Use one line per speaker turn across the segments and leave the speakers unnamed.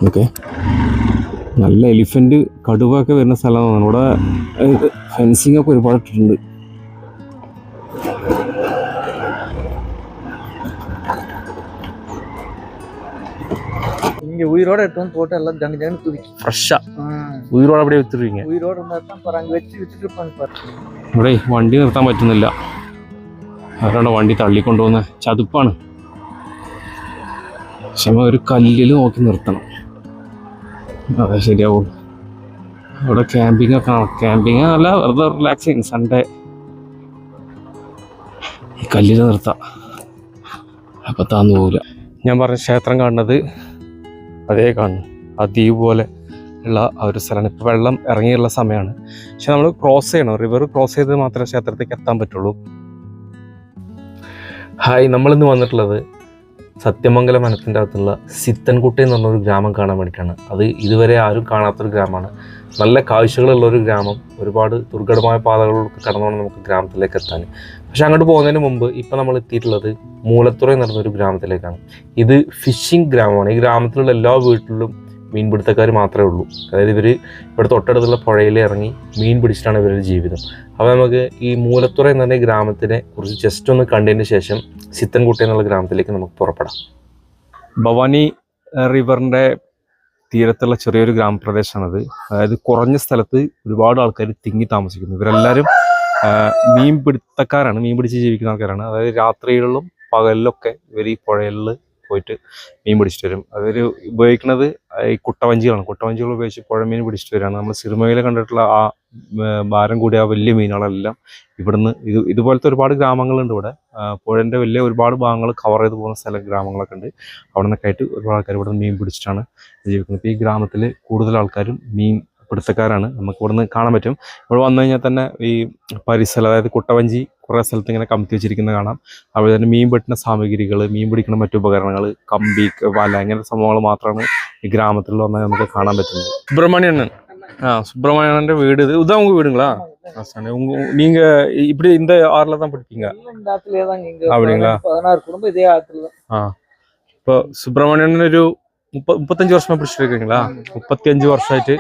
Okay, നല്ല elephant കടുവൊക്കെ വരുന്ന സ്ഥലമാണ്. ഇവിടെ ഫെൻസിങ് ഒക്കെ ഒരുപാട് ഇട്ടിട്ടുണ്ട്.
இங்க உயிரோட எடுத்து வந்து போட்டு எல்லாம் ஜங்கு ஜங்கு துதிக்கி
ഫ്രഷാ ഉയരോടെ அப்படியே വിത്തിരുവീங்க.
உயிரோட இருந்தா தான் பாரு அங்க வச்சு வித்துட்டு இருப்பாங்க பாரு.
ഇവിടെ വണ്ടി നിർത്താൻ പറ്റുന്നില്ല, അവരാണ് വണ്ടി തള്ളിക്കൊണ്ടുപോകുന്ന ചതുപ്പാണ്. പക്ഷെ ഒരു കല്ലിൽ നോക്കി നിർത്തണം, അതെ ശരിയാവുള്ളൂ. ഇവിടെ ക്യാമ്പിംഗ് ഒക്കെ ആണ്. ക്യാമ്പിങ് അല്ല, വെറുതെ റിലാക്സിങ് സൺഡേ ഈ കല്ലിൽ നിർത്താം, അപ്പം താന്നു പോകില്ല. ഞാൻ പറഞ്ഞ ക്ഷേത്രം കാണുന്നത് അതേ കാണുന്നു, ആ ദ്വീപ് പോലെ ഉള്ള ആ ഒരു സ്ഥലമാണ്. ഇപ്പോൾ വെള്ളം ഇറങ്ങിയുള്ള സമയമാണ്. പക്ഷെ നമ്മൾ ക്രോസ് ചെയ്യണം, റിവർ ക്രോസ് ചെയ്ത് മാത്രമേ ക്ഷേത്രത്തേക്ക് എത്താൻ പറ്റുള്ളൂ. ഹായ്, നമ്മളിന്ന് വന്നിട്ടുള്ളത് സത്യമംഗലം വനത്തിൻ്റെ അകത്തുള്ള സിത്തൻകുട്ടി എന്ന് പറഞ്ഞൊരു ഗ്രാമം കാണാൻ വേണ്ടിയിട്ടാണ്. അത് ഇതുവരെ ആരും കാണാത്തൊരു ഗ്രാമമാണ്. നല്ല കാഴ്ചകളുള്ളൊരു ഗ്രാമം. ഒരുപാട് ദുർഘടമായ പാതകളിലൊക്കെ കടന്നുകൊണ്ട് നമുക്ക് ഗ്രാമത്തിലേക്ക് എത്താൻ. പക്ഷെ അങ്ങോട്ട് പോകുന്നതിന് മുമ്പ് ഇപ്പം നമ്മൾ എത്തിയിട്ടുള്ളത് മൂലത്തുറ എന്ന് പറഞ്ഞൊരു ഗ്രാമത്തിലേക്കാണ്. ഇത് ഫിഷിംഗ് ഗ്രാമമാണ്. ഈ ഗ്രാമത്തിലുള്ള എല്ലാ വീട്ടിലും മീൻപിടുത്തക്കാർ മാത്രമേ ഉള്ളൂ. അതായത് ഇവിടെ തൊട്ടടുത്തുള്ള പുഴയിൽ ഇറങ്ങി മീൻ പിടിച്ചിട്ടാണ് ഇവരുടെ ജീവിതം. അപ്പോൾ നമുക്ക് ഈ മൂലത്തുറ എന്ന് പറഞ്ഞ ഗ്രാമത്തിനെ കുറിച്ച് ജസ്റ്റ് ഒന്ന് കണ്ടതിന് ശേഷം സിത്തൻകുട്ടി എന്നുള്ള ഗ്രാമത്തിലേക്ക് നമുക്ക് പുറപ്പെടാം. ഭവാനി റിവറിൻ്റെ തീരത്തുള്ള ചെറിയൊരു ഗ്രാമപ്രദേശമാണത്. അതായത് കുറഞ്ഞ സ്ഥലത്ത് ഒരുപാട് ആൾക്കാർ തിങ്ങി താമസിക്കുന്നു. ഇവരെല്ലാവരും മീൻ പിടുത്തക്കാരാണ്, മീൻ പിടിച്ച് ജീവിക്കുന്ന ആൾക്കാരാണ്. അതായത് രാത്രികളിലും പകലിലൊക്കെ ഇവർ ഈ പുഴയിൽ പോയിട്ട് മീൻ പിടിച്ചിട്ട് വരും. അവർ ഉപയോഗിക്കുന്നത് ഈ കുട്ടവഞ്ചികളാണ്. കുട്ടവഞ്ചികൾ ഉപയോഗിച്ച് പുഴമീൻ പിടിച്ചിട്ട് വരികയാണ്. നമ്മൾ സിനിമയിൽ കണ്ടിട്ടുള്ള ആ ഭാരം കൂടിയ ആ വലിയ മീനുകളെല്ലാം ഇവിടുന്ന് ഇതുപോലത്തെ ഒരുപാട് ഗ്രാമങ്ങളുണ്ട് ഇവിടെ. പുഴൻ്റെ വലിയ ഒരുപാട് ഭാഗങ്ങൾ കവർ ചെയ്ത് പോകുന്ന ഗ്രാമങ്ങളൊക്കെ ഉണ്ട്. അവിടെ നിന്നൊക്കെ ആയിട്ട് ഒരുപാട് ആൾക്കാർ ഇവിടെ മീൻ പിടിച്ചിട്ടാണ് ജീവിക്കുന്നത്. ഇപ്പോൾ ഈ ഗ്രാമത്തിൽ കൂടുതൽ ആൾക്കാരും മീൻ പിടുത്തക്കാരാണ്. നമുക്ക് ഇവിടുന്ന് കാണാൻ പറ്റും. ഇവിടെ വന്നു കഴിഞ്ഞാൽ തന്നെ ഈ പരിസരം, അതായത് കുട്ടവഞ്ചി കുറേ സ്ഥലത്ത് ഇങ്ങനെ കമത്തി വെച്ചിരിക്കുന്നത് കാണാം. അതുപോലെ തന്നെ മീൻ വെട്ടുന്ന സാമഗ്രികൾ, മീൻ പിടിക്കുന്ന മറ്റു ഉപകരണങ്ങൾ, കമ്പി, വല, ഇങ്ങനത്തെ സംഭവങ്ങൾ മാത്രമാണ് ഈ ഗ്രാമത്തിൽ വന്നാൽ നമുക്ക് കാണാൻ പറ്റുന്നത്. സുബ്രഹ്മണ്യൻ சுப்பிரமணியன் வீடு இது. இதுதான் உங்க வீடுங்களா? நீங்க இப்படி இந்த ஆறுல தான் படிப்பீங்க? அப்படிங்களா?
16 குடும்பம் இதே ஆத்துல தான்.
இப்போ സുബ്രഹ്മണ്യൻ ഒരു 35 வருஷமா பிடிச்சிட்டு இருக்கீங்களா? 35 வருஷமாயிட்டு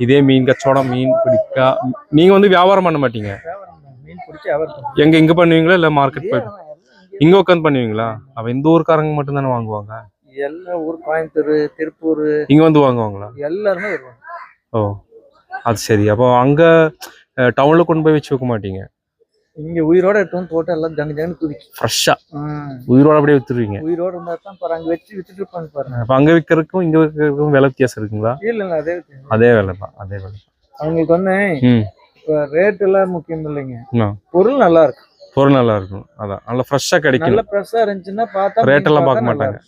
இதே மீன் கச்சோடம், மீன் பிடிக்க. நீங்க வந்து வியாபாரம் பண்ண மாட்டீங்க?
மீன் பிடிச்சி வியாபாரம்
இங்க பண்ணுவீங்களா இல்ல மார்க்கெட் போயிட்டு இங்க உட்காந்து பண்ணுவீங்களா? அப்ப இந்த ஊருக்காரங்க மட்டும் தானே வாங்குவாங்க?
எல்லா ஊர், கோயம்புத்தூர், திருப்பூர்
இங்க வந்து வாங்குவாங்களா?
எல்லாருமே வருவாங்க.
ஓ, அது சரி. அப்போ அங்க டவுன்ல கொண்டு போய் வச்சு வைக்க மாட்டீங்க?
இங்க உயிரோட எடுத்து வந்து போட்டு எல்லாம் ஜங்கு ஜங்கு துதிக்கி
ஃப்ரெஷ்ஷா உயிரோட அப்படியே வித்துருவீங்க?
உயிரோட இருந்தா தான் பாரு அங்க வச்சு வித்துட்டு இருப்பாங்க பாருங்க.
அப்ப அங்க விற்கிறதுக்கும் இங்க விற்கிறதுக்கும் விலை வித்தியாசம் இருக்குங்களா?
இல்ல அதே
விலை தான், அதே விலை.
அவங்களுக்கு வந்து இப்ப ரேட் எல்லாம் முக்கியம் இல்லைங்க, பொருள் நல்லா இருக்கு.
பொருள் நல்லா இருக்கும், அதான் நல்லா ஃப்ரெஷ்ஷா கிடைக்கும்.
நல்லா ஃப்ரெஷ்ஷா இருந்துச்சுன்னா பார்த்தா
ரேட் எல்லாம் பார்க்க மாட்டாங்க.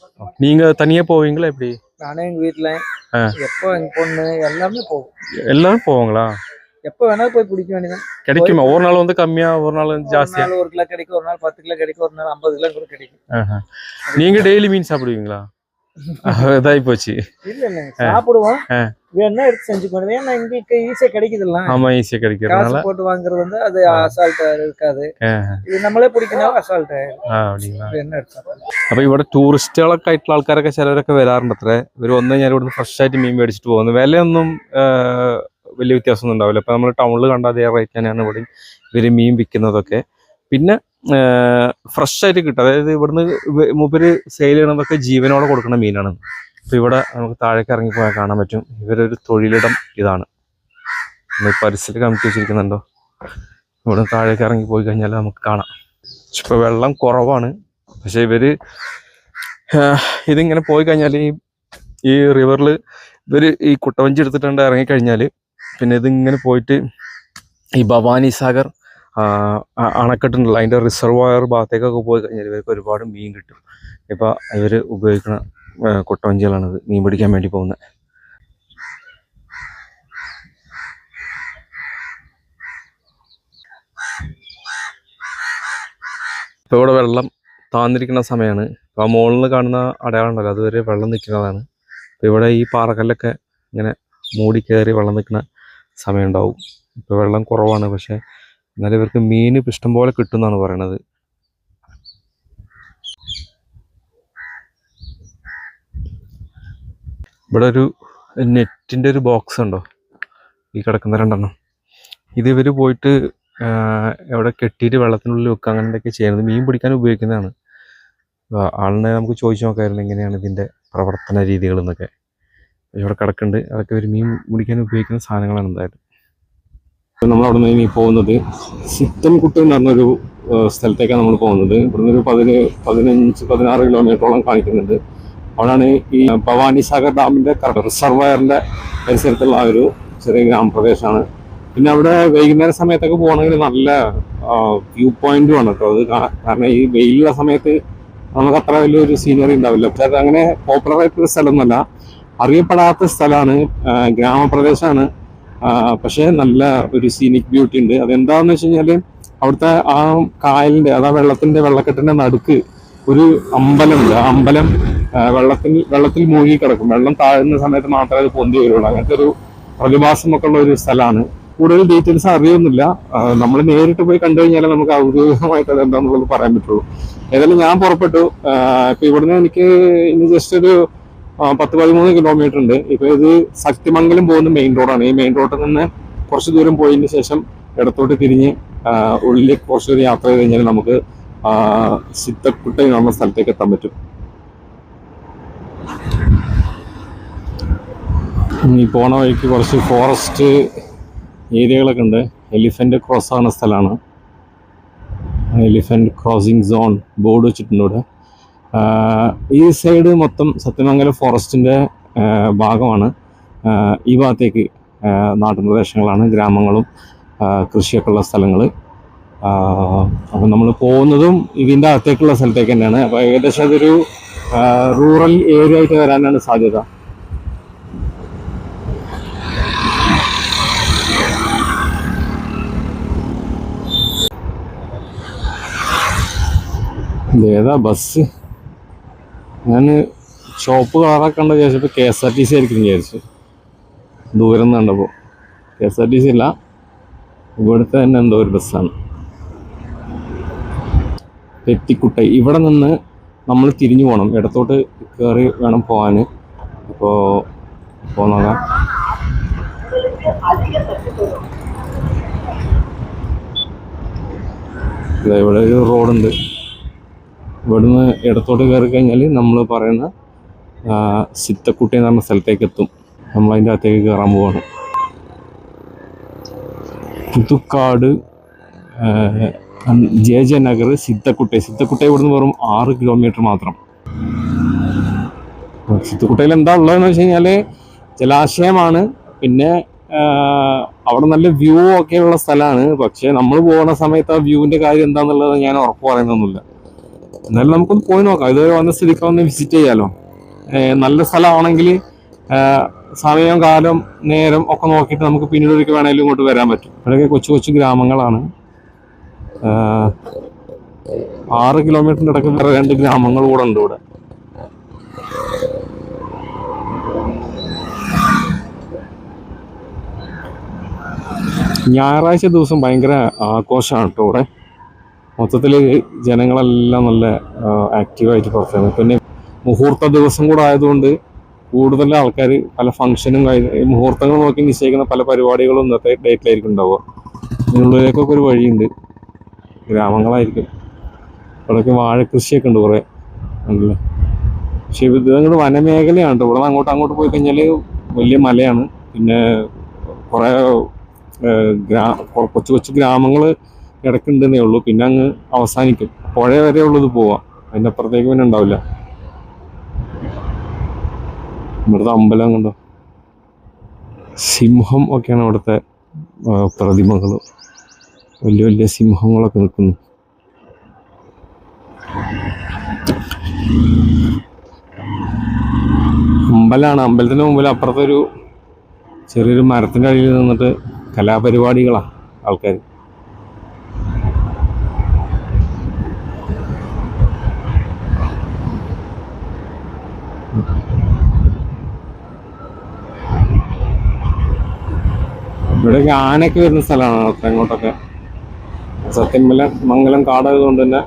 நீங்க தனியா போவீங்களா எப்படி?
நானே எங்க வீட்டுல எப்போ எங்க பொண்ணு எல்லாமே போவோம்.
எல்லாரும் போவாங்களா?
எப்போ வேணாலும் போய் பிடிக்க வேண்டியதான்.
கிடைக்குமா? ஒரு நாள் வந்து கம்மியா, ஒரு நாள் வந்து ஜாஸ்தியா?
1 கிலோ கிடைக்கும், ஒரு நாள் 10 கிலோ கிடைக்கும், ஒரு நாள் 50 கிலோ கூட கிடைக்கும்.
நீங்க டெய்லி மீன் சாப்பிடுவீங்களா? இதாகி போச்சு.
இல்ல சாப்பிடுவோம், வேணா எடுத்து செஞ்சுக்கணும். ஏன்னா எங்களுக்கு ஈஸியா கிடைக்குதுல்ல.
ஆமா, ஈஸியா கிடைக்கிறதுனால
காசு போட்டு வாங்குறது வந்து அது அசால்ட்டா இருக்காது. ഇത് നമ്മളെ പിടിക്കുന്ന അസാൾട്ട്
ആയിരിക്കും. അപ്പൊ ഇവിടെ ടൂറിസ്റ്റുകളൊക്കെ ആയിട്ടുള്ള ആൾക്കാരൊക്കെ ചിലരൊക്കെ വരാറുണ്ട് അത്രേ. ഇവർ വന്നു കഴിഞ്ഞാൽ ഇവിടുന്ന് ഫ്രഷ് ആയിട്ട് മീൻ മേടിച്ചിട്ട് പോകുന്നു. വിലയൊന്നും വലിയ വ്യത്യാസമൊന്നും ഉണ്ടാവില്ല. ഇപ്പൊ നമ്മൾ ടൗണിൽ കണ്ട അതേ റേറ്റ് തന്നെയാണ് ഇവിടെ ഇവര് മീൻ വിൽക്കുന്നതൊക്കെ. പിന്നെ ഫ്രഷ് ആയിട്ട് കിട്ടും. അതായത് ഇവിടുന്ന് മൂപ്പര് സെയിൽ ചെയ്യണതൊക്കെ ജീവനോടെ കൊടുക്കുന്ന മീനാണ്. അപ്പൊ ഇവിടെ നമുക്ക് താഴേക്ക് ഇറങ്ങിപ്പോയാൽ കാണാൻ പറ്റും ഇവരൊരു തൊഴിലിടം ഇതാണ്. പരിസരം കമിറ്റി വെച്ചിരിക്കുന്നുണ്ടോ? ഇവിടെ താഴേക്ക് ഇറങ്ങി പോയി കഴിഞ്ഞാൽ നമുക്ക് കാണാം. ഇപ്പൊ വെള്ളം കുറവാണ്, പക്ഷെ ഇവര് ഇതിങ്ങനെ പോയി കഴിഞ്ഞാൽ ഈ റിവറിൽ ഇവര് ഈ കുട്ടവഞ്ചി എടുത്തിട്ടുണ്ട് ഇറങ്ങിക്കഴിഞ്ഞാൽ പിന്നെ ഇതിങ്ങനെ പോയിട്ട് ഈ ഭവാനി സാഗർ അണക്കെട്ടുണ്ടല്ലോ, അതിൻ്റെ റിസർവോയർ ഭാഗത്തേക്കൊക്കെ പോയി കഴിഞ്ഞാൽ ഇവർക്ക് ഒരുപാട് മീൻ കിട്ടും. ഇപ്പം ഇവർ ഉപയോഗിക്കുന്ന കുട്ടവഞ്ചികളാണിത് മീൻ പിടിക്കാൻ വേണ്ടി പോകുന്നത്. ഇപ്പോൾ ഇവിടെ വെള്ളം താന്നിരിക്കുന്ന സമയമാണ്. അപ്പോൾ ആ മുകളിൽ നിന്ന് കാണുന്ന അടയാളം ഉണ്ടല്ലോ, അതുവരെ വെള്ളം നിൽക്കുന്നതാണ്. അപ്പോൾ ഇവിടെ ഈ പാറക്കല്ലൊക്കെ ഇങ്ങനെ മൂടി കയറി വെള്ളം നിൽക്കുന്ന സമയം ഉണ്ടാവും. ഇപ്പോൾ വെള്ളം കുറവാണ്, പക്ഷേ എന്നാലും ഇവർക്ക് മീൻ ഇഷ്ടംപോലെ കിട്ടും എന്നാണ് പറയണത്. ഇവിടെ ഒരു നെറ്റിൻ്റെ ഒരു ബോക്സ് ഉണ്ടോ ഈ കിടക്കുന്ന 2 ഇത് ഇവർ പോയിട്ട് എവിടെ കെട്ടിയിട്ട് വെള്ളത്തിനുള്ളിൽ വെക്കുക അങ്ങനെ എന്തൊക്കെ ചെയ്യുന്നത്. മീൻ പിടിക്കാൻ ഉപയോഗിക്കുന്നതാണ്. ആളിനെ നമുക്ക് ചോദിച്ചു നോക്കാമായിരുന്നു എങ്ങനെയാണ് ഇതിൻ്റെ പ്രവർത്തന രീതികൾ എന്നൊക്കെ. ഇവിടെ കിടക്കുന്നുണ്ട്. അതൊക്കെ ഒരു മീൻ പിടിക്കാൻ ഉപയോഗിക്കുന്ന സാധനങ്ങളാണ് എന്തായാലും. നമ്മളവിടെ നിന്ന് ഇനി പോകുന്നത് സിത്തൻകുട്ട് എന്ന് പറഞ്ഞൊരു സ്ഥലത്തേക്കാണ് നമ്മൾ പോകുന്നത്. ഇവിടുന്ന് ഒരു 15-16 കിലോമീറ്ററോളം കാണിക്കുന്നുണ്ട്. അവിടെയാണ് ഈ ഭവാനി സാഗർ ഡാമിൻ്റെ റിസർവയറിൻ്റെ പരിസരത്തുള്ള ആ ഒരു ചെറിയ ഗ്രാമപ്രദേശമാണ്. പിന്നെ അവിടെ വൈകുന്നേര സമയത്തൊക്കെ പോകണമെങ്കിൽ നല്ല വ്യൂ പോയിന്റും ആണ് കേട്ടോ അത്. കാരണം ഈ വെയിലുള്ള സമയത്ത് നമുക്ക് അത്ര വലിയൊരു സീനറി ഉണ്ടാവില്ല. പക്ഷെ അത് അങ്ങനെ പോപ്പുലർ ആയിട്ടുള്ള സ്ഥലമൊന്നുമല്ല, അറിയപ്പെടാത്ത സ്ഥലമാണ്, ഗ്രാമപ്രദേശമാണ്. പക്ഷെ നല്ല ഒരു സീനിക് ബ്യൂട്ടി ഉണ്ട്. അതെന്താണെന്ന് വെച്ച് കഴിഞ്ഞാൽ അവിടുത്തെ ആ കായലിൻ്റെ അതാ വെള്ളക്കെട്ടിൻ്റെ നടുക്ക് ഒരു അമ്പലമുണ്ട്. ആ അമ്പലം വെള്ളത്തിൽ മുഴുകി കിടക്കും. വെള്ളം താഴുന്ന സമയത്ത് മാത്രമേ അത് പൊന്തി വരുള്ളൂ. അങ്ങനത്തെ ഒരു പ്രതിഭാസമൊക്കെ ഉള്ള ഒരു സ്ഥലമാണ്. കൂടുതൽ ഡീറ്റെയിൽസ് അറിയൊന്നുമില്ല. നമ്മൾ നേരിട്ട് പോയി കണ്ടു കഴിഞ്ഞാൽ നമുക്ക് ഔദ്യോഗികമായിട്ട് അത് എന്താണെന്നുള്ളത് പറയാൻ പറ്റുള്ളൂ. ഏതായാലും ഞാൻ പുറപ്പെട്ടു. ഇപ്പൊ ഇവിടുന്ന് എനിക്ക് ഇനി ജസ്റ്റ് ഒരു 10-13 കിലോമീറ്റർ ഉണ്ട്. ഇപ്പൊ ഇത് ശക്തിമംഗലം പോകുന്ന മെയിൻ റോഡാണ്. ഈ മെയിൻ റോഡിൽ നിന്ന് കുറച്ച് ദൂരം പോയതിന് ശേഷം ഇടത്തോട്ട് തിരിഞ്ഞ് ഉള്ളിലേക്ക് കുറച്ച് ദൂരം യാത്ര ചെയ്ത് കഴിഞ്ഞാൽ നമുക്ക് സിത്തക്കുട്ട എന്ന് പറഞ്ഞ സ്ഥലത്തേക്ക് എത്താൻ പറ്റും. ഈ പോണ വഴിക്ക് കുറച്ച് ഫോറസ്റ്റ് ഏരിയകളൊക്കെ ഉണ്ട്. എലിഫന്റ് ക്രോസ് ആകുന്ന സ്ഥലമാണ്. എലിഫന്റ് ക്രോസിംഗ് സോൺ ബോർഡ് വെച്ചിട്ടുണ്ട് ഇവിടെ. ഈ സൈഡ് മൊത്തം സത്യമംഗലം ഫോറസ്റ്റിൻ്റെ ഭാഗമാണ്. ഈ ഭാഗത്തേക്ക് നാട്ടുപ്രദേശങ്ങളാണ്, ഗ്രാമങ്ങളും കൃഷിയൊക്കെ ഉള്ള സ്ഥലങ്ങൾ. അപ്പം നമ്മൾ പോകുന്നതും ഇതിൻ്റെ അകത്തേക്കുള്ള സ്ഥലത്തേക്ക് തന്നെയാണ്. അപ്പോൾ ഏകദേശം അതൊരു റൂറൽ ഏരിയ ആയിട്ട് വരാനാണ് സാധ്യത. ഇതേതാ ബസ്? ഞാൻ ഷോപ്പ് കളറൊക്കെ കണ്ട വിചാരിച്ചപ്പോൾ KSRTC ആയിരിക്കും വിചാരിച്ചു. ദൂരം നിന്ന് കണ്ടപ്പോൾ KSRTC ഇല്ല, ഇവിടുത്തെ തന്നെ എന്തോ ഒരു ബസ്സാണ്. തെറ്റിക്കുട്ടൈ. ഇവിടെ നിന്ന് നമ്മൾ തിരിഞ്ഞു പോകണം, ഇടത്തോട്ട് കയറി വേണം പോകാൻ. അപ്പോൾ നോക്കാം. ഇവിടെ ഒരു റോഡുണ്ട്. ഇവിടുന്ന് ഇടത്തോട്ട് കയറി കഴിഞ്ഞാൽ നമ്മൾ പറയുന്ന സിത്തക്കുട്ട എന്ന് പറഞ്ഞ സ്ഥലത്തേക്ക് എത്തും. നമ്മളതിൻ്റെ അകത്തേക്ക് കയറാൻ പോവാണ്. പുതുക്കാട് JJ നഗർ സിത്തക്കുട്ട. ഇവിടുന്ന് വെറും 6 കിലോമീറ്റർ മാത്രം. സിത്തക്കുട്ടയിൽ എന്താ ഉള്ളതെന്ന് വെച്ച് കഴിഞ്ഞാൽ ജലാശയമാണ്. പിന്നെ അവിടെ നല്ല വ്യൂ ഒക്കെ ഉള്ള സ്ഥലമാണ്. പക്ഷെ നമ്മൾ പോകുന്ന സമയത്ത് ആ വ്യൂവിൻ്റെ കാര്യം എന്താണെന്നുള്ളത് ഞാൻ ഉറപ്പ് പറയുന്നൊന്നുമില്ല. എന്നാലും നമുക്കൊന്ന് പോയി നോക്കാം. ഇതുവരെ വന്ന സ്ഥിതിക്ക് ഒന്ന് വിസിറ്റ് ചെയ്യാലോ. നല്ല സ്ഥലമാണെങ്കിൽ സമയം, കാലം, നേരം ഒക്കെ നോക്കിയിട്ട് നമുക്ക് പിന്നീട് ഒരിക്കൽ വേണമെങ്കിലും ഇങ്ങോട്ട് വരാൻ പറ്റും. ഇവിടെയൊക്കെ കൊച്ചു കൊച്ചു ഗ്രാമങ്ങളാണ്. 6 കിലോമീറ്ററിൻ്റെ ഇടയ്ക്ക് വേറെ 2 ഗ്രാമങ്ങൾ കൂടെ ഉണ്ട് ഇവിടെ. ഞായറാഴ്ച ദിവസം ഭയങ്കര ആഘോഷമാണ് കേട്ടോ ഇവിടെ. മൊത്തത്തിൽ ജനങ്ങളെല്ലാം നല്ല ആക്റ്റീവായിട്ട് പുറത്താണ്. പിന്നെ മുഹൂർത്ത ദിവസം കൂടെ ആയതുകൊണ്ട് കൂടുതൽ ആൾക്കാർ പല ഫംഗ്ഷനും മുഹൂർത്തങ്ങൾ നോക്കി നിശ്ചയിക്കുന്ന പല പരിപാടികളും ഇന്നത്തെ ഡേറ്റിലായിരിക്കും ഉണ്ടാവുക. ഇതിനുള്ളിലേക്കൊക്കെ ഒരു വഴിയുണ്ട്. ഗ്രാമങ്ങളായിരിക്കും. അവിടെയൊക്കെ വാഴക്കൃഷിയൊക്കെ ഉണ്ട് കുറേ ഉണ്ടല്ലേ. പക്ഷേ ഇത് അങ്ങോട്ട് വനമേഖലയാണ് കേട്ടോ. ഇവിടെ അങ്ങോട്ട് പോയി കഴിഞ്ഞാൽ വലിയ മലയാണ്. പിന്നെ കുറേ കൊച്ചു കൊച്ചു ഗ്രാമങ്ങൾ ഇടയ്ക്കുണ്ടെന്നേ ഉള്ളൂ. പിന്നെ അങ്ങ് അവസാനിക്കും. പുഴ വരെ ഉള്ളത് പോവാം, അതിൻ്റെ അപ്പുറത്തേക്ക് പിന്നെ ഉണ്ടാവില്ല. ഇവിടുത്തെ അമ്പലം കണ്ടോ, സിംഹം ഒക്കെയാണ് ഇവിടുത്തെ പ്രതിമകൾ. വലിയ വലിയ സിംഹങ്ങളൊക്കെ നിൽക്കുന്നു. അമ്പലമാണ്. അമ്പലത്തിൻ്റെ മുമ്പിൽ അപ്പുറത്തൊരു ചെറിയൊരു മരത്തിൻ്റെ അടിയിൽ നിന്നിട്ട് കലാപരിപാടികളാണ് ആൾക്കാർ. ഇവിടെയൊക്കെ ആനയൊക്കെ വരുന്ന സ്ഥലമാണ് അങ്ങോട്ടൊക്കെ. സത്യമംഗലം കാടായതുകൊണ്ട് തന്നെ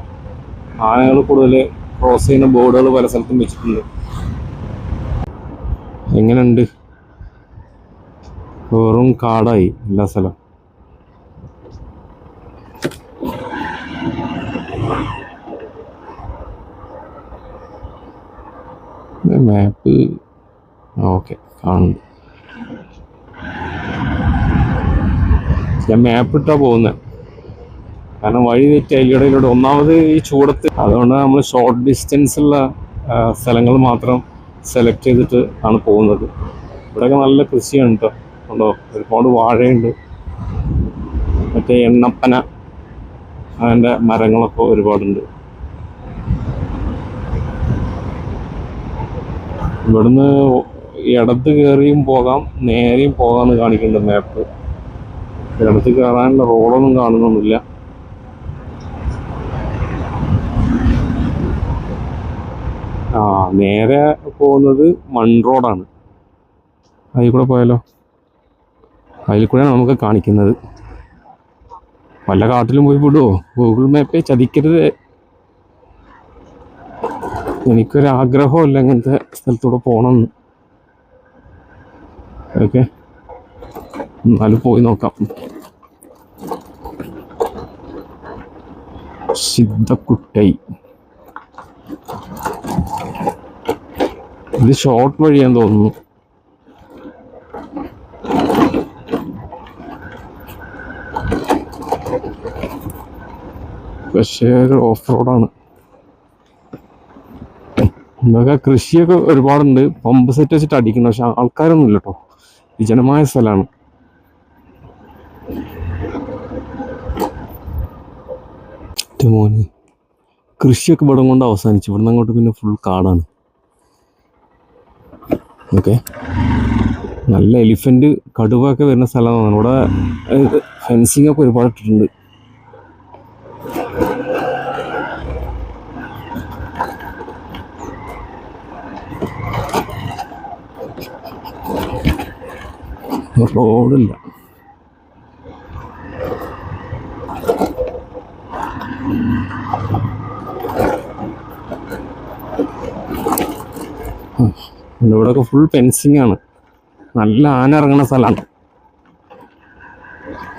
ആനകൾ കൂടുതൽ ക്രോസ് ചെയ്യുന്ന ബോർഡുകൾ പല സ്ഥലത്തും വെച്ചിട്ടുണ്ട്. എങ്ങനെയുണ്ട്? വെറും കാടായി എല്ലാ സ്ഥലം. മാപ്പ് ഓക്കെ കാണുന്നുണ്ട്. ഞാൻ മാപ്പ് ഇട്ടാ പോകുന്നത്, കാരണം വഴി തെറ്റി അതിലൂടെ ഒന്നാമത് ഈ ചൂടത്ത്. അതുകൊണ്ട് നമ്മൾ ഷോർട്ട് ഡിസ്റ്റൻസ് ഉള്ള സ്ഥലങ്ങൾ മാത്രം സെലക്ട് ചെയ്തിട്ട് ആണ് പോകുന്നത്. ഇവിടെയൊക്കെ നല്ല കൃഷിയാണ് കേട്ടോ. ഉണ്ടോ, ഒരുപാട് വാഴയുണ്ട്, മറ്റേ എണ്ണപ്പന അതിൻ്റെ മരങ്ങളൊക്കെ ഒരുപാടുണ്ട്. ഇവിടുന്ന് ഇടത്ത് കയറിയും പോകാം, നേരെയും പോകാമെന്ന് കാണിക്കുന്നുണ്ട് മാപ്പ്. ഇടത്ത് കയറാനുള്ള റോഡൊന്നും കാണുന്നൊന്നുമില്ല. നേരെ പോകുന്നത് മൺ റോഡാണ്. അതിൽ കൂടെ പോയാലോ? അതിൽ കൂടെയാണ് നമുക്ക് കാണിക്കുന്നത്. വല്ല കാട്ടിലും പോയി വിടുമോ? ഗൂഗിൾ മാപ്പേ ചതിക്കരുത്. എനിക്കൊരാഗ്രഹമല്ല ഇങ്ങനത്തെ സ്ഥലത്തൂടെ പോകണമെന്ന്. ഓക്കെ, എന്നാലും പോയി നോക്കാം. സിദ്ധക്കുട്ടൈ, ഇത് ഷോർട്ട് വഴിയാന്ന് തോന്നുന്നു. പക്ഷേ ഒരു ഓഫ് റോഡാണ്. ഇതൊക്കെ കൃഷിയൊക്കെ ഒരുപാടുണ്ട്. പമ്പ് സെറ്റ് വെച്ചിട്ട് അടിക്കണം, പക്ഷെ ആൾക്കാരൊന്നും ഇല്ല കേട്ടോ. വിജനമായ സ്ഥലമാണ്. മോന് കൃഷിയൊക്കെ ഇവിടെ കൊണ്ട് അവസാനിച്ചു. ഇവിടുന്ന് അങ്ങോട്ട് പിന്നെ ഫുൾ കാടാണ്. ഓക്കെ, നല്ല എലിഫന്റ് കടുവൊക്കെ വരുന്ന സ്ഥലമാണ്. ഇവിടെ ഫെൻസിങ് ഒക്കെ ഒരുപാട് ഇട്ടിട്ടുണ്ട്. റോഡില്ല. ഇവിടെയൊക്കെ ഫുൾ ഫെൻസിങ് ആണ്. നല്ല ആന ഇറങ്ങുന്ന സ്ഥലമാണ്.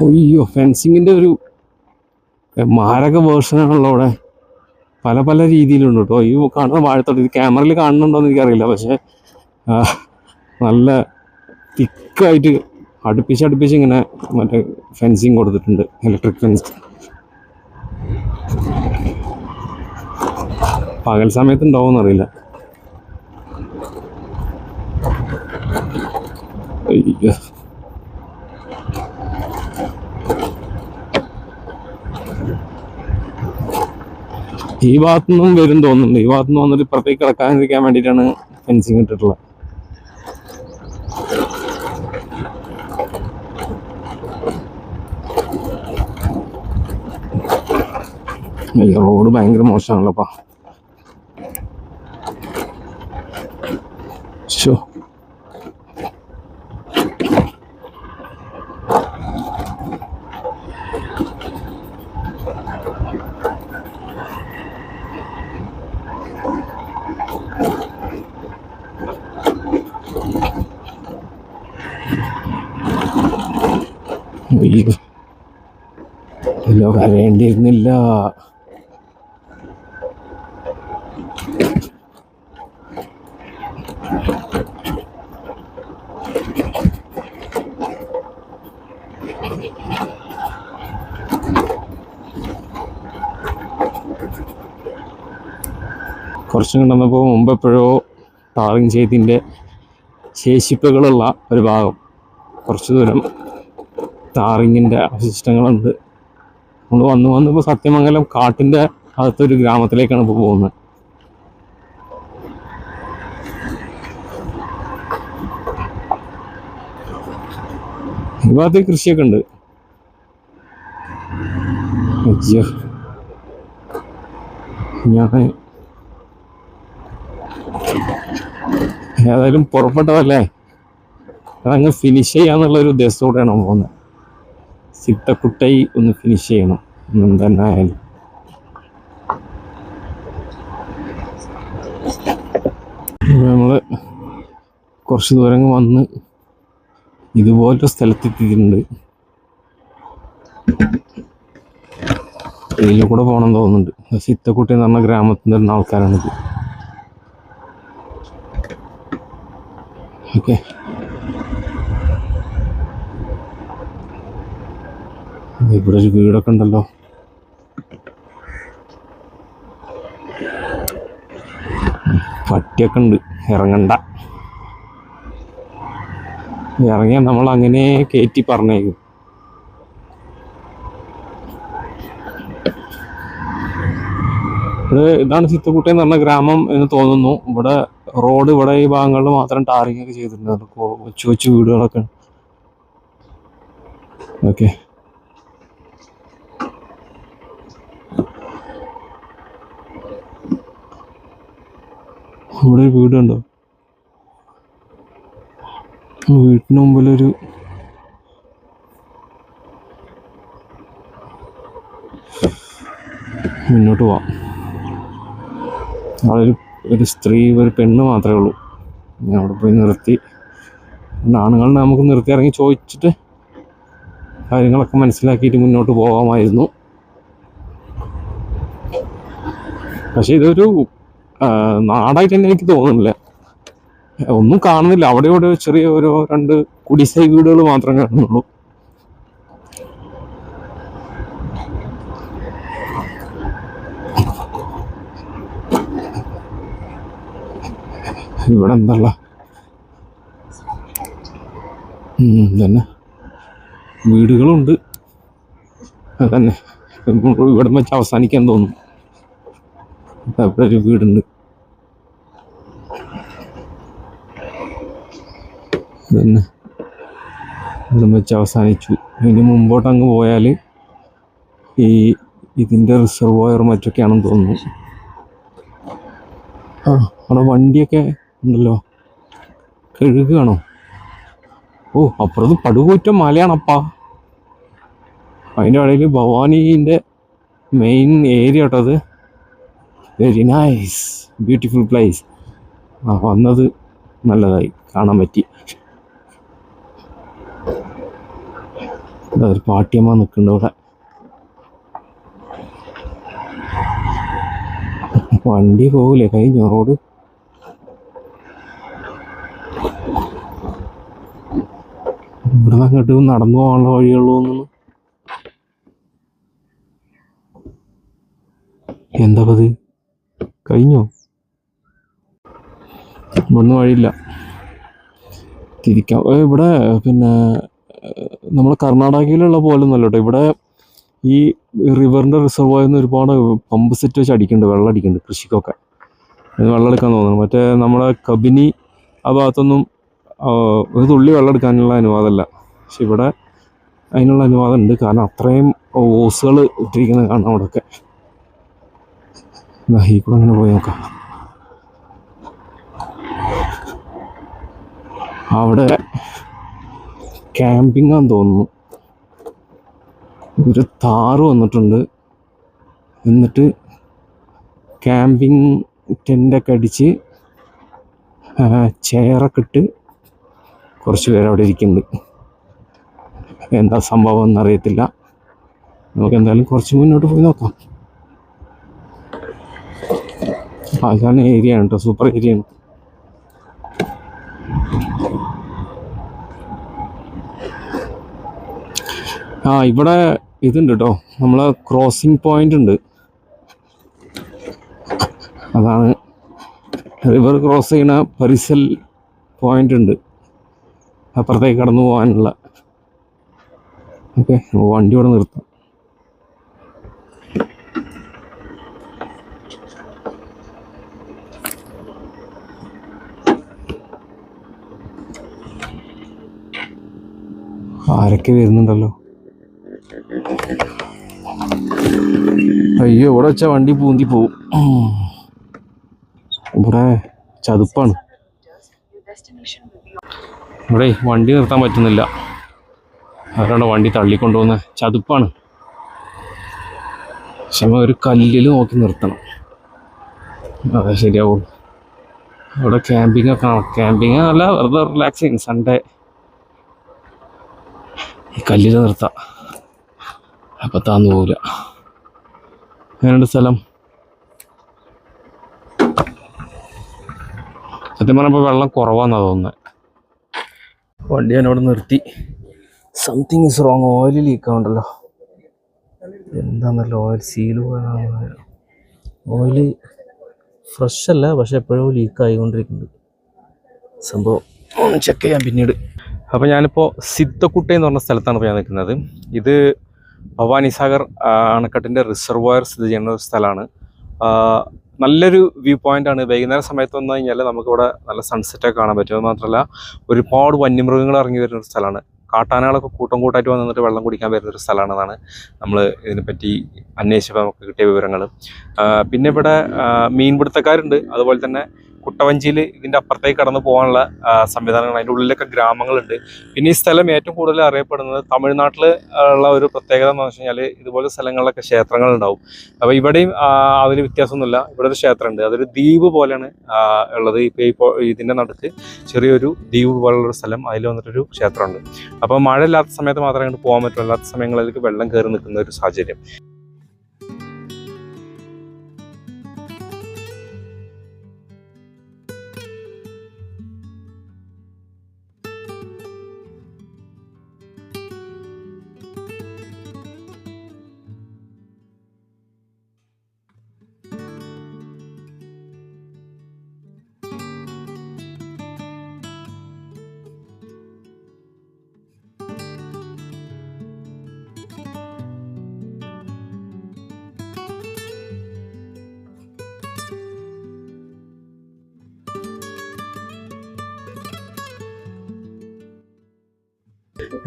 അയ്യോ, ഫെൻസിങ്ങിൻ്റെ ഒരു മാരക വേർഷനാണല്ലോ ഇവിടെ. പല പല രീതിയിലുണ്ട് കേട്ടോ. ഈ കാണുന്ന വാഴത്തോട്ട്, ഇത് ക്യാമറയിൽ കാണുന്നുണ്ടോയെന്ന് എനിക്കറിയില്ല, പക്ഷേ നല്ല തിക്കായിട്ട് അടുപ്പിച്ച് ഇങ്ങനെ മറ്റേ ഫെൻസിങ് കൊടുത്തിട്ടുണ്ട്, ഇലക്ട്രിക് ഫെൻസ്. പകൽ സമയത്ത് ഉണ്ടാവുമെന്നറിയില്ല. ഈ ഭാഗത്തുനിന്നും വരും തോന്നുന്നുണ്ട്. ഈ ഭാഗത്തുനിന്ന് വന്നിട്ട് ഇപ്പുറത്തേക്ക് കിടക്കാതിരിക്കാൻ വേണ്ടിയിട്ടാണ് ഫെൻസിങ് ഇട്ടിട്ടുള്ളത്. റോഡ് ഭയങ്കര മോശമാണല്ലോപ്പാ. ശോ, അയ്യോ, കരയേണ്ടിയിരുന്നില്ല. കുറച്ചും കണ്ടപ്പോൾ മുമ്പ് എപ്പോഴോ ടാറിങ് ചെയ്തതിൻ്റെ ശേഷിപ്പുകളുള്ള ഒരു ഭാഗം, കുറച്ച് ദൂരം ടാറിങ്ങിൻ്റെ അവശിഷ്ടങ്ങളുണ്ട്. നമ്മൾ വന്നപ്പോൾ സത്യമംഗലം കാട്ടിൻ്റെ അകത്തൊരു ഗ്രാമത്തിലേക്കാണ് ഇപ്പോൾ പോകുന്നത്. ഈ ഭാഗത്ത് കൃഷിയൊക്കെ ഉണ്ട്. ഞാൻ ഏതായാലും പുറപ്പെട്ടതല്ലേ, അതങ്ങ് ഫിനിഷ് ചെയ്യാന്നുള്ളൊരു ഉദ്ദേശത്തോടെയാണ് പോകുന്നത്. സിദ്ധക്കുട്ടൈ ഒന്ന് ഫിനിഷ് ചെയ്യണം തന്നെ ആയാലും. നമ്മൾ കുറച്ച് ദൂരം വന്ന് ഇതുപോലത്തെ സ്ഥലത്തെത്തിയിട്ടുണ്ട്. ഇതിൽ കൂടെ പോകണം തോന്നുന്നുണ്ട്. സിത്തക്കുട്ടി എന്ന് പറഞ്ഞ ഗ്രാമത്തിൽ നിന്ന് ആൾക്കാരാണിത്. ഓക്കെ, ഇവിടെ ഒരു വീടൊക്കെ ഉണ്ടല്ലോ. പട്ടിയൊക്കെ ഉണ്ട്. ഇറങ്ങണ്ട, ഇറങ്ങിയാൽ നമ്മൾ അങ്ങനെ കയറ്റി പറഞ്ഞേക്കും. ഇവിടെ ഇതാണ് സിത്തക്കുട്ടി എന്ന് പറഞ്ഞ ഗ്രാമം എന്ന് തോന്നുന്നു. ഇവിടെ റോഡ് ഇവിടെ ഈ ഭാഗങ്ങളിൽ മാത്രം ടാറിങ് ഒക്കെ ചെയ്തിട്ടുണ്ട്. കൊച്ചു കൊച്ചു വീടുകളൊക്കെ. ഓക്കെ, ഇവിടെ ഒരു വീടുണ്ടോ? വീട്ടിന് മുമ്പിലൊരു മുന്നോട്ട് പോവാം. അവിടെ ഒരു സ്ത്രീ ഒരു പെണ്ണ് മാത്രമേ ഉള്ളൂ. ഞാൻ അവിടെ പോയി നിർത്തി. ആണുങ്ങളെ നമുക്ക് നിർത്തി ഇറങ്ങി ചോദിച്ചിട്ട് കാര്യങ്ങളൊക്കെ മനസ്സിലാക്കിയിട്ട് മുന്നോട്ട് പോകാമായിരുന്നു. പക്ഷെ ഇതൊരു നാടായിട്ട് തന്നെ എനിക്ക് തോന്നുന്നില്ല. ഒന്നും കാണുന്നില്ല. അവിടെ ഇവിടെ ചെറിയ ഓരോ 2 കുടിസൈ വീടുകൾ മാത്രം കാണുന്നുള്ളൂ. ഇവിടെ എന്തല്ല തന്നെ വീടുകളുണ്ട്. അതന്നെ ഇവിടെ വെച്ച് അവസാനിക്കാൻ തോന്നും. അവിടെ ഒരു വീടുണ്ട്. പിന്നെ ഇവിടെ വെച്ച് അവസാനിച്ചു. ഇനി മുമ്പോട്ട് അങ്ങ് പോയാൽ ഇതിൻ്റെ റിസർവോയർ മറ്റൊക്കെയാണെന്ന് തോന്നുന്നു. അവിടെ വണ്ടിയൊക്കെ ഉണ്ടല്ലോ. കഴുകുകയാണോ? ഓ, അപ്പുറത്ത് പടുകൂറ്റം മലയാണപ്പാ. അതിൻ്റെ ഇടയിൽ ഭവാനീൻ്റെ മെയിൻ ഏരിയ കേട്ടത്. Very nice, beautiful place. വന്നത് നല്ലതായി, കാണാൻ പറ്റി. ഒരു പാട്ടിയമ്മ നിൽക്കുന്നുണ്ട് ഇവിടെ. വണ്ടി പോകില്ലേ? കഴിഞ്ഞോ റോഡ്? ഇവിടെ അങ്ങോട്ട് നടന്നു പോകാനുള്ള വഴിയുള്ളൂ. എന്താ അത്? കഴിഞ്ഞോ? ഇവിടുന്ന് വഴിയില്ല, തിരിക്കാം. ഇവിടെ പിന്നെ നമ്മുടെ കർണാടകയിലുള്ള പോലെ ഒന്നല്ല കേട്ടോ. ഇവിടെ ഈ റിവറിൻ്റെ റിസർവോയറിൽ നിന്ന് ഒരുപാട് പമ്പ് സെറ്റ് വെച്ച് അടിക്കുന്നുണ്ട്, വെള്ളം അടിക്കുന്നുണ്ട് കൃഷിക്കൊക്കെ. വെള്ളം എടുക്കാൻ തോന്നുന്നു. മറ്റേ നമ്മുടെ കബിനി ആ ഭാഗത്തൊന്നും ഒരു തുള്ളി വെള്ളം എടുക്കാനുള്ള അനുവാദമല്ല. പക്ഷെ ഇവിടെ അതിനുള്ള അനുവാദം ഉണ്ട്. കാരണം അത്രയും ഓസുകൾ ഇട്ടിരിക്കുന്നത് കാണാം അവിടെയൊക്കെ. ഈ കൂടെ അങ്ങനെ പോയി നോക്കാം. അവിടെ ക്യാമ്പിംഗ് ആണെന്ന് തോന്നുന്നു. ഒരു താറ് വന്നിട്ടുണ്ട്. എന്നിട്ട് ക്യാമ്പിംഗ് ടെൻ്റൊക്കെ അടിച്ച് ചെയറൊക്കെ ഇട്ട് കുറച്ച് പേര് അവിടെ ഇരിക്കുന്നുണ്ട്. എന്താ സംഭവം എന്നറിയത്തില്ല. നമുക്ക് എന്തായാലും കുറച്ച് മുന്നോട്ട് പോയി നോക്കാം. അതാണ് ഏരിയ ആണ് കേട്ടോ, സൂപ്പർ ഏരിയ ആണ്. ഇവിടെ ഇതുണ്ട് കേട്ടോ, നമ്മളെ ക്രോസിംഗ് പോയിന്റ് ഉണ്ട്. അതാണ് റിവർ ക്രോസ് ചെയ്യണ പരിസൽ പോയിന്റ് ഉണ്ട്, അപ്പുറത്തേക്ക് കടന്നു പോകാനുള്ള. ഓക്കെ, വണ്ടി ഇവിടെ നിർത്താം. ആരൊക്കെ വരുന്നുണ്ടല്ലോ. അയ്യോ, ഇവിടെ വെച്ചാൽ വണ്ടി പൂന്തി പോവും. ഇവിടെ ചതുപ്പാണ്. ഇവിടെ വണ്ടി നിർത്താൻ പറ്റുന്നില്ല. അവരാണ് വണ്ടി തള്ളിക്കൊണ്ടുപോകുന്ന. ചതുപ്പാണ്. പക്ഷെ ഒരു കല്ലിൽ നോക്കി നിർത്തണം, അതെ ശരിയാവുള്ളൂ.
ഇവിടെ ക്യാമ്പിംഗ് ഒക്കെ ആണ്. ക്യാമ്പിങ് അല്ല, വെറുതെ റിലാക്സിങ്. സൺഡേ ഈ കല്ലിൽ നിർത്താം, അപ്പം താന്നു പോവില്ല. അങ്ങനെയുണ്ട് സ്ഥലം. സത്യം പറഞ്ഞപ്പോൾ വെള്ളം കുറവാന്നാണ് തോന്നുന്നത്. വണ്ടി ഞാനവിടെ നിർത്തി. Something is wrong. Oil leak ആവുണ്ടല്ലോ. എന്താണെന്നല്ലോ, ഓയിൽ സീല് പോകാൻ. ഓയിൽ ഫ്രഷ് അല്ല, പക്ഷെ എപ്പോഴും ലീക്ക് ആയിക്കൊണ്ടിരിക്കുന്നുണ്ട് സംഭവം. ചെക്ക് ചെയ്യാം പിന്നീട്. അപ്പോൾ ഞാനിപ്പോൾ സിദ്ധക്കുട്ട എന്ന് പറഞ്ഞ സ്ഥലത്താണ് ഇപ്പോൾ ഞാൻ നിൽക്കുന്നത്. ഇത് ഭവാനിസാഗർ അണക്കെട്ടിൻ്റെ റിസർവോയർ സ്ഥിതി ചെയ്യുന്ന ഒരു സ്ഥലമാണ്. നല്ലൊരു വ്യൂ പോയിൻ്റാണ്. വൈകുന്നേര സമയത്ത് വന്നു കഴിഞ്ഞാൽ നമുക്കിവിടെ നല്ല സൺസെറ്റൊക്കെ കാണാൻ പറ്റും. അത് മാത്രമല്ല ഒരുപാട് വന്യമൃഗങ്ങൾ ഇറങ്ങി വരുന്ന ഒരു സ്ഥലമാണ്. കാട്ടാനകളൊക്കെ കൂട്ടം കൂട്ടായിട്ട് വന്നിട്ട് വെള്ളം കുടിക്കാൻ വരുന്നൊരു സ്ഥലമാണെന്നാണ് നമ്മൾ ഇതിനെപ്പറ്റി അന്വേഷിച്ചപ്പോൾ നമുക്ക് കിട്ടിയ വിവരങ്ങൾ. പിന്നെ ഇവിടെ മീൻപിടുത്തക്കാരുണ്ട്. അതുപോലെ തന്നെ കുട്ടവഞ്ചിയിൽ ഇതിൻ്റെ അപ്പുറത്തേക്ക് കടന്നു പോകാനുള്ള സംവിധാനങ്ങൾ, അതിൻ്റെ ഉള്ളിലൊക്കെ ഗ്രാമങ്ങളുണ്ട്. പിന്നെ ഈ സ്ഥലം ഏറ്റവും കൂടുതൽ അറിയപ്പെടുന്നത് തമിഴ്നാട്ടിൽ ഉള്ള ഒരു പ്രത്യേകത എന്ന് വെച്ച് കഴിഞ്ഞാൽ ഇതുപോലെ സ്ഥലങ്ങളിലൊക്കെ ക്ഷേത്രങ്ങളുണ്ടാവും. അപ്പോൾ ഇവിടെയും അതിൽ വ്യത്യാസമൊന്നുമില്ല. ഇവിടെ ഒരു ക്ഷേത്രമുണ്ട്. അതൊരു ദ്വീപ് പോലെയാണ് ഉള്ളത്. ഇപ്പോൾ ഇതിൻ്റെ നടുക്ക് ചെറിയൊരു ദ്വീപ് പോലുള്ളൊരു സ്ഥലം, അതിൽ വന്നിട്ടൊരു ക്ഷേത്രമുണ്ട്. അപ്പോൾ മഴ ഇല്ലാത്ത സമയത്ത് മാത്രമേ അങ്ങോട്ട് പോകാൻ പറ്റുള്ളൂ. അല്ലാത്ത സമയങ്ങളിലേക്ക് വെള്ളം കയറി നിൽക്കുന്ന ഒരു സാഹചര്യം.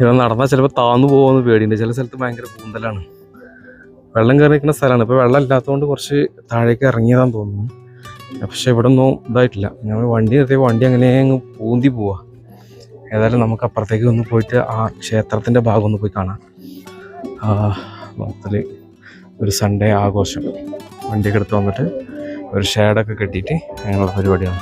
ഇവിടെ നടന്നാൽ ചിലപ്പോൾ താന്നു പോകുമെന്ന് പേടിയുണ്ട്. ചില സ്ഥലത്ത് ഭയങ്കര പൂന്തലാണ്. വെള്ളം കയറി നിൽക്കുന്ന സ്ഥലമാണ്. ഇപ്പോൾ വെള്ളം ഇല്ലാത്തതുകൊണ്ട് കുറച്ച് താഴേക്ക് ഇറങ്ങിയതാന്ന് തോന്നുന്നു. പക്ഷെ ഇവിടെ ഒന്നും ഇതായിട്ടില്ല. ഞങ്ങൾ വണ്ടി നിർത്തിയ വണ്ടി അങ്ങനെ അങ്ങ് പൂന്തി പോവാ. ഏതായാലും നമുക്ക് അപ്പുറത്തേക്ക് ഒന്ന് പോയിട്ട് ആ ക്ഷേത്രത്തിൻ്റെ ഭാഗം ഒന്ന് പോയി കാണാം. മൊത്തത്തിൽ ഒരു സൺഡേ ആഘോഷം. വണ്ടിയൊക്കെ എടുത്ത് വന്നിട്ട് ഒരു ഷേഡൊക്കെ കെട്ടിയിട്ട് അങ്ങനെയുള്ള പരിപാടിയാണ്.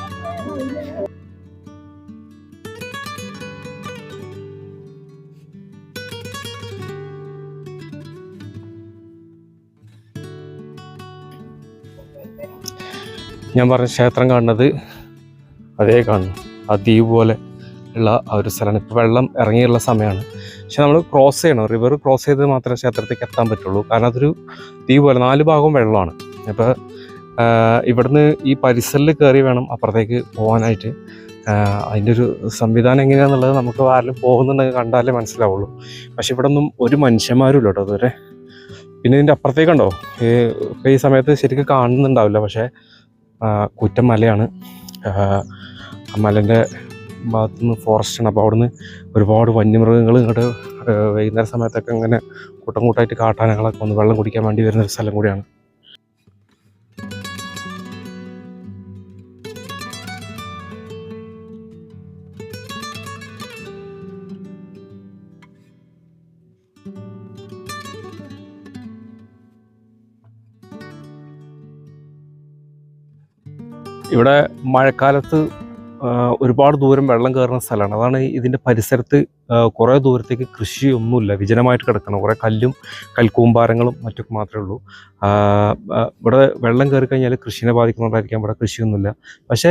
ഞാൻ പറഞ്ഞ ക്ഷേത്രം കാണുന്നത് അതേ കാണുന്നു. ആ ദ്വീപ് പോലെ ഉള്ള ആ ഒരു സ്ഥലമാണ്. ഇപ്പോൾ വെള്ളം ഇറങ്ങിയുള്ള സമയമാണ്. പക്ഷെ നമ്മൾ ക്രോസ് ചെയ്യണം. റിവർ ക്രോസ് ചെയ്ത് മാത്രമേ ക്ഷേത്രത്തേക്ക് എത്താൻ പറ്റുള്ളൂ. കാരണം അതൊരു ദ്വീപ് പോലെ 4 ഭാഗവും വെള്ളമാണ്. അപ്പോൾ ഇവിടുന്ന് ഈ പരിസരത്തിൽ കയറി വേണം അപ്പുറത്തേക്ക് പോകാനായിട്ട്. അതിൻ്റെ ഒരു സംവിധാനം എങ്ങനെയാണെന്നുള്ളത് നമുക്ക് ആരെങ്കിലും പോകുന്നുണ്ടെങ്കിൽ കണ്ടാലേ മനസ്സിലാവുള്ളൂ. പക്ഷെ ഇവിടെ ഒന്നും ഒരു മനുഷ്യന്മാരും ഇല്ല കേട്ടോ അതുവരെ. പിന്നെ ഇതിൻ്റെ അപ്പുറത്തേക്കുണ്ടോ ഇപ്പോൾ ഈ സമയത്ത് ശരിക്കും കാണുന്നുണ്ടാവില്ല. പക്ഷേ കുറ്റം മലയാണ്. ആ മലേൻ്റെ ഭാഗത്തുനിന്ന് ഫോറസ്റ്റാണ്. അപ്പോൾ അവിടുന്ന് ഒരുപാട് വന്യമൃഗങ്ങൾ ഇങ്ങോട്ട് വൈകുന്നേര സമയത്തൊക്കെ ഇങ്ങനെ കൂട്ടം കൂട്ടായിട്ട് കാട്ടാനകളൊക്കെ വന്ന് വെള്ളം കുടിക്കാൻ വേണ്ടി വരുന്നൊരു സ്ഥലം കൂടിയാണ്. ഇവിടെ മഴക്കാലത്ത് ഒരുപാട് ദൂരം വെള്ളം കയറുന്ന സ്ഥലമാണ്. അതാണ് ഇതിൻ്റെ പരിസരത്ത് കുറേ ദൂരത്തേക്ക് കൃഷിയൊന്നുമില്ല. വിജനമായിട്ട് കിടക്കണം. കുറേ കല്ലും കൽക്കൂമ്പാരങ്ങളും മറ്റൊക്കെ മാത്രമേ ഉള്ളൂ. ഇവിടെ വെള്ളം കയറി കഴിഞ്ഞാൽ കൃഷിനെ ബാധിക്കുന്നുണ്ടായിരിക്കാം. ഇവിടെ കൃഷിയൊന്നുമില്ല. പക്ഷേ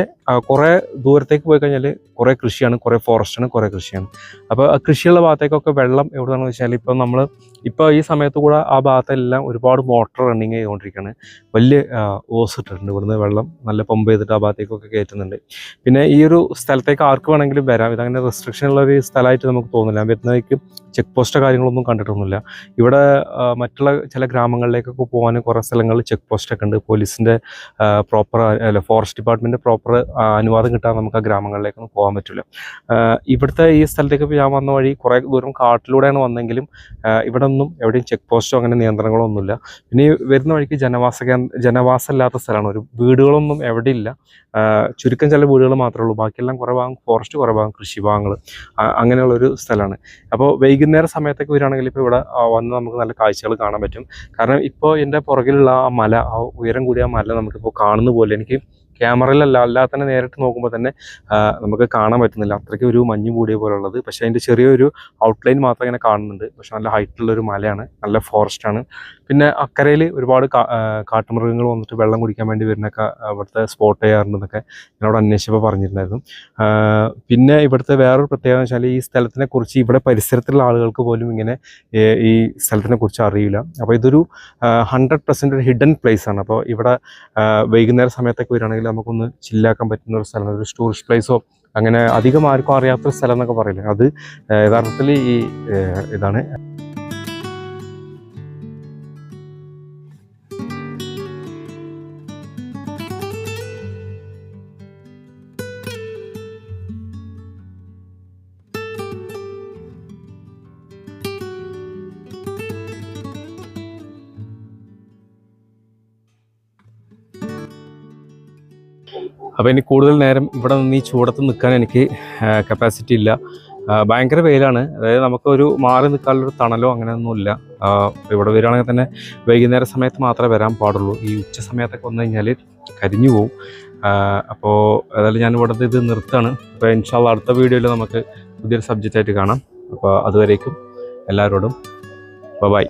കുറേ ദൂരത്തേക്ക് പോയി കഴിഞ്ഞാൽ കുറേ കൃഷിയാണ്, കുറേ ഫോറസ്റ്റാണ്, കുറേ കൃഷിയാണ്. അപ്പോൾ ആ കൃഷിയുള്ള ഭാഗത്തേക്കൊക്കെ വെള്ളം എവിടെയാണെന്ന് വെച്ചാൽ ഇപ്പോൾ ഈ സമയത്ത് കൂടെ ആ ഭാഗത്തെല്ലാം ഒരുപാട് മോട്ടർ റണ്ണിങ് ചെയ്തുകൊണ്ടിരിക്കുകയാണ്. വലിയ ഓസ് ഇട്ടിട്ടുണ്ട്. ഇവിടുന്ന് വെള്ളം നല്ല പമ്പ് ചെയ്തിട്ട് ആ ഭാഗത്തേക്കൊക്കെ കയറ്റുന്നുണ്ട്. പിന്നെ ഈ ഒരു സ്ഥലത്തേക്ക് ആർക്ക് വേണമെങ്കിലും വരാം. ഇതങ്ങനെ റെസ്ട്രിക്ഷൻ ഉള്ള ഒരു സ്ഥലമായിട്ട് നമുക്ക് തോന്നില്ല. വരുന്നവർക്ക് ചെക്ക് പോസ്റ്റോ കാര്യങ്ങളൊന്നും കണ്ടിട്ടൊന്നുമില്ല. ഇവിടെ മറ്റുള്ള ചില ഗ്രാമങ്ങളിലേക്കൊക്കെ പോകാൻ കുറേ സ്ഥലങ്ങളിൽ ചെക്ക് പോസ്റ്റൊക്കെ ഉണ്ട്. പോലീസിൻ്റെ ഫോറസ്റ്റ് ഡിപ്പാർട്ട്മെൻറ്റ് പ്രോപ്പർ അനുവാദം കിട്ടാതെ നമുക്ക് ആ ഗ്രാമങ്ങളിലേക്കൊന്നും പോകാൻ പറ്റില്ല. ഇവിടുത്തെ ഈ സ്ഥലത്തേക്ക് ഞാൻ വന്ന വഴി കുറേ ദൂരം കാട്ടിലൂടെയാണ് വന്നെങ്കിലും ഇവിടെ ഒന്നും എവിടെയും ചെക്ക് പോസ്റ്റോ അങ്ങനെ നിയന്ത്രണങ്ങളോ ഒന്നുമില്ല. പിന്നെ ഈ വരുന്ന വഴിക്ക് ജനവാസമില്ലാത്ത സ്ഥലമാണ്. ഒരു വീടുകളൊന്നും എവിടെ ഇല്ല. ചുരുക്കം ചില വീടുകൾ മാത്രമേ ഉള്ളൂ. ബാക്കിയെല്ലാം കുറേ ഭാഗം ഫോറസ്റ്റ്, കുറേ ഭാഗം കൃഷി ഭാഗങ്ങൾ, അങ്ങനെയുള്ളൊരു സ്ഥലമാണ്. അപ്പോൾ വൈകുന്നേര സമയത്തൊക്കെ വരികയാണെങ്കിൽ ഇപ്പോൾ ഇവിടെ വന്ന് നമുക്ക് നല്ല കാഴ്ചകൾ കാണാൻ പറ്റും. കാരണം ഇപ്പോൾ എൻ്റെ പുറകിലുള്ള ആ മല, ആ ഉയരം കൂടിയ ആ മല നമുക്കിപ്പോൾ കാണുന്ന പോലെ എനിക്ക് ക്യാമറയിലല്ല അല്ലാതെ തന്നെ നേരിട്ട് നോക്കുമ്പോൾ തന്നെ നമുക്ക് കാണാൻ പറ്റുന്നില്ല, അത്രയ്ക്ക് ഒരു മഞ്ഞ് മൂടിയ പോലെ ഉള്ളത്. പക്ഷേ അതിൻ്റെ ചെറിയൊരു ഔട്ട്ലൈൻ മാത്രം ഇങ്ങനെ കാണുന്നുണ്ട്. പക്ഷെ നല്ല ഹൈറ്റുള്ളൊരു മലയാണ്, നല്ല ഫോറസ്റ്റാണ്. പിന്നെ അക്കരയിൽ ഒരുപാട് കാട്ടുമൃഗങ്ങൾ വന്നിട്ട് വെള്ളം കുടിക്കാൻ വേണ്ടി വരുന്നൊക്കെ അവിടുത്തെ സ്പോട്ട് ചെയ്യാറുണ്ടെന്നൊക്കെ എന്നോട് അന്വേഷിച്ചപ്പോൾ പറഞ്ഞിട്ടുണ്ടായിരുന്നു. പിന്നെ ഇവിടുത്തെ വേറൊരു പ്രത്യേകത വെച്ചാൽ ഈ സ്ഥലത്തിനെ കുറിച്ച് ഇവിടെ പരിസരത്തുള്ള ആളുകൾക്ക് പോലും ഇങ്ങനെ ഈ സ്ഥലത്തിനെ കുറിച്ച് അറിയില്ല. അപ്പോൾ ഇതൊരു 100% ഒരു ഹിഡൻ പ്ലേസ് ആണ്. അപ്പോൾ ഇവിടെ വൈകുന്നേര സമയത്തൊക്കെ വരികയാണെങ്കിൽ നമുക്കൊന്ന് ചില്ലാക്കാൻ പറ്റുന്ന ഒരു സ്ഥലമാണ്, ഒരു ടൂറിസ്റ്റ് പ്ലേസോ അങ്ങനെ അധികം ആർക്കും അറിയാത്തൊരു സ്ഥലം എന്നൊക്കെ പറയില്ലേ, അത് യഥാർത്ഥത്തിൽ ഈ ഇതാണ്. അപ്പോൾ ഇനി കൂടുതൽ നേരം ഇവിടെ നിന്ന് ഈ ചൂടത്ത് നിൽക്കാൻ എനിക്ക് കപ്പാസിറ്റി ഇല്ല. ഭയങ്കര വെയിലാണ്. അതായത് നമുക്കൊരു മാറി നിൽക്കാനുള്ളൊരു തണലോ അങ്ങനെയൊന്നുമില്ല. ഇവിടെ വരികയാണെങ്കിൽ തന്നെ വൈകുന്നേര സമയത്ത് മാത്രമേ വരാൻ പാടുള്ളൂ. ഈ ഉച്ച സമയത്തൊക്കെ വന്നു കഴിഞ്ഞാൽ കരിഞ്ഞു പോവും. അപ്പോൾ ഏതായാലും ഞാൻ ഇവിടുത്തെ ഇത് നിർത്തുകയാണ്. അപ്പോൾ ഇൻഷാ അല്ലാഹ് അടുത്ത വീഡിയോയിൽ നമുക്ക് പുതിയൊരു സബ്ജക്റ്റായിട്ട് കാണാം. അപ്പോൾ അതുവരേക്കും എല്ലാവരോടും ബൈ.